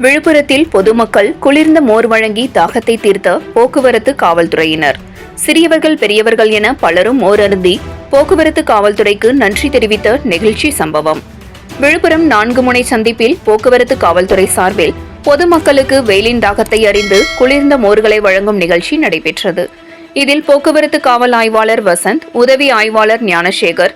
விழுப்புரத்தில் பொதுமக்கள் குளிர்ந்த மோர் வழங்கி தாகத்தை தீர்த்த போக்குவரத்து காவல்துறையினர். சிறியவர்கள் பெரியவர்கள் என பலரும் மோர் அருந்தி போக்குவரத்து காவல்துறைக்கு நன்றி தெரிவித்த நெகிழ்ச்சி சம்பவம். விழுப்புரம் 4 முனை சந்திப்பில் போக்குவரத்து காவல்துறை சார்பில் பொதுமக்களுக்கு வெயிலின் தாகத்தை அறிந்து குளிர்ந்த மோர்களை வழங்கும் நிகழ்ச்சி நடைபெற்றது. இதில் போக்குவரத்து காவல் ஆய்வாளர் வசந்த், உதவி ஆய்வாளர் ஞானசேகர்,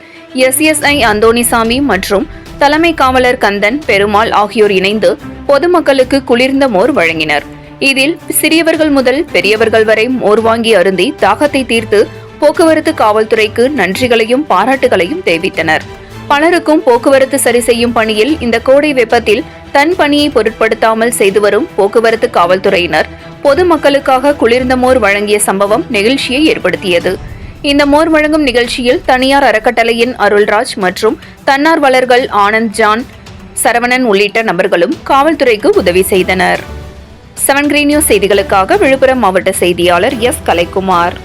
SSI அந்தோணிசாமி மற்றும் தலைமை காவலர் கந்தன், பெருமாள் ஆகியோர் இணைந்து பொதுமக்களுக்கு குளிர்ந்த மோர் வழங்கினர். இதில் சிறியவர்கள் முதல் பெரியவர்கள் வரை மோர் வாங்கி அருந்தி தாகத்தை தீர்த்து போக்குவரத்து காவல்துறைக்கு நன்றிகளையும் பாராட்டுகளையும் தெரிவித்தனர். பலருக்கும் போக்குவரத்து சரி செய்யும் பணியில் இந்த கோடை வெப்பத்தில் தன் பணியை பொருட்படுத்தாமல் செய்து வரும் போக்குவரத்து காவல்துறையினர் பொதுமக்களுக்காக குளிர்ந்த மோர் வழங்கிய சம்பவம் நெகிழ்ச்சியை ஏற்படுத்தியது. இந்த மோர் வழங்கும் நிகழ்ச்சியில் தனியார் அறக்கட்டளையின் அருள்ராஜ் மற்றும் தன்னார்வலர்கள் ஆனந்த், ஜான், சரவணன் உள்ளிட்ட நபர்களும் காவல்துறைக்கு உதவி செய்தனர். 7 Green News செய்திகளுக்காக விழுப்புரம் மாவட்ட செய்தியாளர் S. கலைக்குமார்.